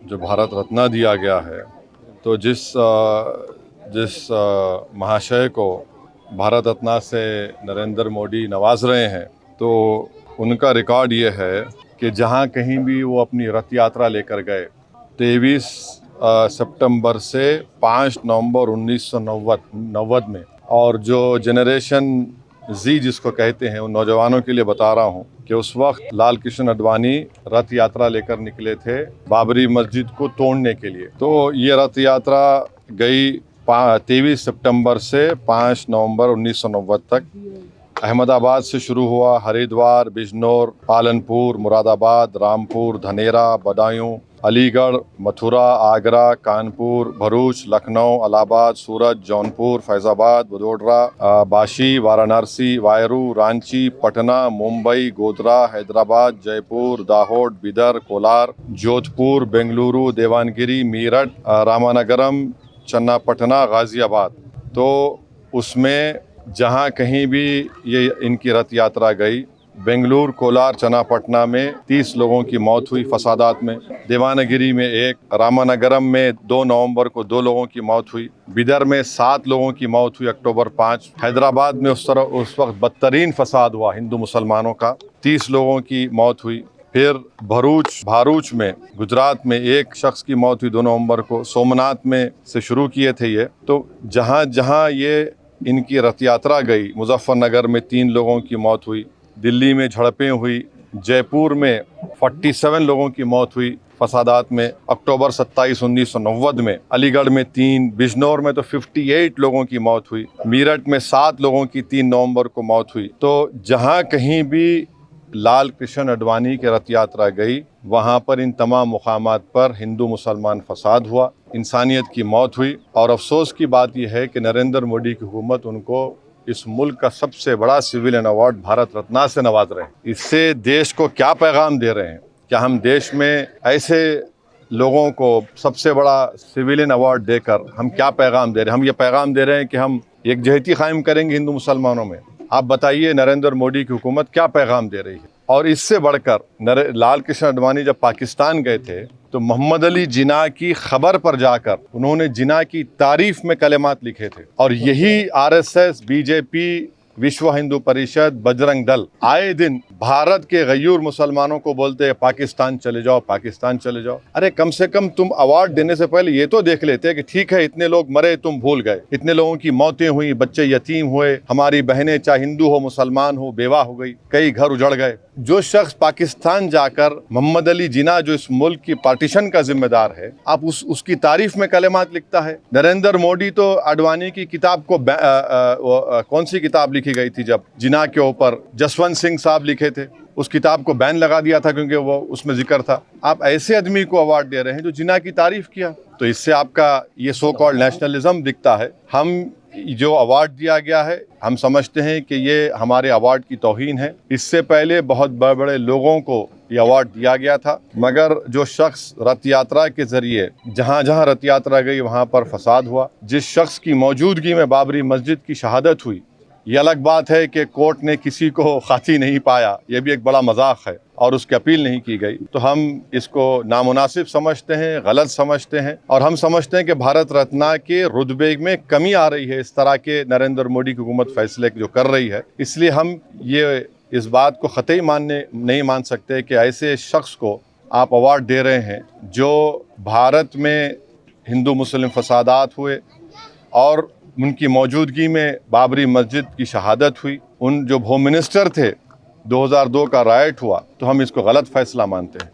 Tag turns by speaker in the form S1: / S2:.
S1: जो भारत रत्न दिया गया है, तो जिस महाशय को भारत रत्न से नरेंद्र मोदी नवाज रहे हैं, तो उनका रिकॉर्ड ये है कि जहाँ कहीं भी वो अपनी रथ यात्रा लेकर गए, 23 सितंबर से 5 नवंबर 1990 में। और जो जनरेशन जी जिसको कहते हैं, उन नौजवानों के लिए बता रहा हूँ कि उस वक्त लाल कृष्ण आडवाणी रथ यात्रा लेकर निकले थे बाबरी मस्जिद को तोड़ने के लिए। तो ये रथ यात्रा गई 23 सितंबर से 5 नवंबर 1990 तक। अहमदाबाद से शुरू हुआ, हरिद्वार, बिजनौर, पालनपुर, मुरादाबाद, रामपुर, धनेरा, बदायूं, अलीगढ़, मथुरा, आगरा, कानपुर, भरूच, लखनऊ, इलाहाबाद, सूरत, जौनपुर, फैज़ाबाद, वडोदरा, बाशी, वाराणसी, वायरू, रांची, पटना, मुंबई, गोधरा, हैदराबाद, जयपुर, दाहोद, बिदर, कोलार, जोधपुर, बेंगलुरु, देवानगिरी, मीरठ, रामानगरम, चन्नापटना, गाज़ियाबाद। तो उसमें जहाँ कहीं भी ये इनकी रथ यात्रा गई, बेंगलुरु, कोलार, चन्नापटना में 30 लोगों की मौत हुई फसादात में, देवानगिरी में 1, रामानगरम में 2 नवंबर को 2 लोगों की मौत हुई, बिदर में 7 लोगों की मौत हुई अक्टूबर 5, हैदराबाद में उस वक्त बदतरीन फसाद हुआ हिंदू मुसलमानों का, 30 लोगों की मौत हुई। फिर भारूच में गुजरात में 1 शख्स की मौत हुई 2 नवंबर को। सोमनाथ में से शुरू किए थे ये। तो जहाँ जहाँ ये इनकी रथ यात्रा गई, मुजफ्फरनगर में 3 लोगों की मौत हुई, दिल्ली में झड़पें हुई, जयपुर में 47 लोगों की मौत हुई फसादात में अक्टूबर 27 1990 में, अलीगढ़ में 3, बिजनौर में तो 58 लोगों की मौत हुई, मीरठ में 7 लोगों की 3 नवंबर को मौत हुई। तो जहाँ कहीं भी लाल कृष्ण आडवाणी की रथ यात्रा गई, वहाँ पर इन तमाम मुकामात पर हिंदू मुसलमान फसाद हुआ, इंसानियत की मौत हुई। और अफसोस की बात यह है कि नरेंद्र मोदी की हुकूमत उनको इस मुल्क का सबसे बड़ा सिविलियन अवार्ड भारत रत्न से नवाज रहे हैं। इससे देश को क्या पैगाम दे रहे हैं? क्या हम देश में ऐसे लोगों को सबसे बड़ा सिविलियन अवार्ड देकर हम क्या पैगाम दे रहे हैं? हम ये पैगाम दे रहे हैं कि हम एकजहती कायम करेंगे हिंदू मुसलमानों में। आप बताइए, नरेंद्र मोदी की हुकूमत क्या पैगाम दे रही है? और इससे बढ़कर लाल कृष्ण आडवाणी जब पाकिस्तान गए थे, तो मोहम्मद अली जिन्ना की खबर पर जाकर उन्होंने जिन्ना की तारीफ में कलेमात लिखे थे। और यही आरएसएस, बीजेपी, विश्व हिंदू परिषद, बजरंग दल आए दिन भारत के गयूर मुसलमानों को बोलते हैं पाकिस्तान चले जाओ, पाकिस्तान चले जाओ। अरे कम से कम तुम अवार्ड देने से पहले ये तो देख लेते कि ठीक है, इतने लोग मरे तुम भूल गए, इतने लोगों की मौतें हुई, बच्चे यतीम हुए, हमारी बहनें चाहे हिंदू हो मुसलमान हो बेवाह हो गई, कई घर उजड़ गए। जो शख्स पाकिस्तान जाकर मोहम्मद अली जिन्ना जो इस मुल्क की पार्टीशन का जिम्मेदार है, आप उसकी तारीफ में कलेमात लिखता है। नरेंद्र मोदी तो आडवाणी की किताब को कौन सी किताब लिखी गई थी जब जिन्ना के ऊपर, जसवंत सिंह साहब लिखे थे, उस किताब को बैन लगा दिया था क्योंकि वो उसमें जिक्र था। आप ऐसे आदमी को अवार्ड दे रहे हैं जो जिन्ना की तारीफ किया। तो इससे आपका ये सो कॉल्ड नेशनलिज्म दिखता है। हम जो अवार्ड दिया गया है, हम समझते हैं कि ये हमारे अवार्ड की तौहीन है। इससे पहले बहुत बड़े बड़े लोगों को ये अवार्ड दिया गया था, मगर जो शख्स रथ यात्रा के जरिए जहाँ जहाँ रथ यात्रा गई वहाँ पर फसाद हुआ, जिस शख्स की मौजूदगी में बाबरी मस्जिद की शहादत हुई, ये अलग बात है कि कोर्ट ने किसी को खाती नहीं पाया, ये भी एक बड़ा मजाक है, और उसकी अपील नहीं की गई। तो हम इसको नामुनासिब समझते हैं, गलत समझते हैं, और हम समझते हैं कि भारत रत्न के रुतबे में कमी आ रही है इस तरह के नरेंद्र मोदी की हुकूमत फैसले जो कर रही है। इसलिए हम ये इस बात को क़तई नहीं मान सकते कि ऐसे शख्स को आप अवार्ड दे रहे हैं जो भारत में हिंदू मुस्लिम फसादात हुए और उनकी मौजूदगी में बाबरी मस्जिद की शहादत हुई, उन जो होम मिनिस्टर थे 2002 का राइट हुआ, तो हम इसको गलत फैसला मानते हैं।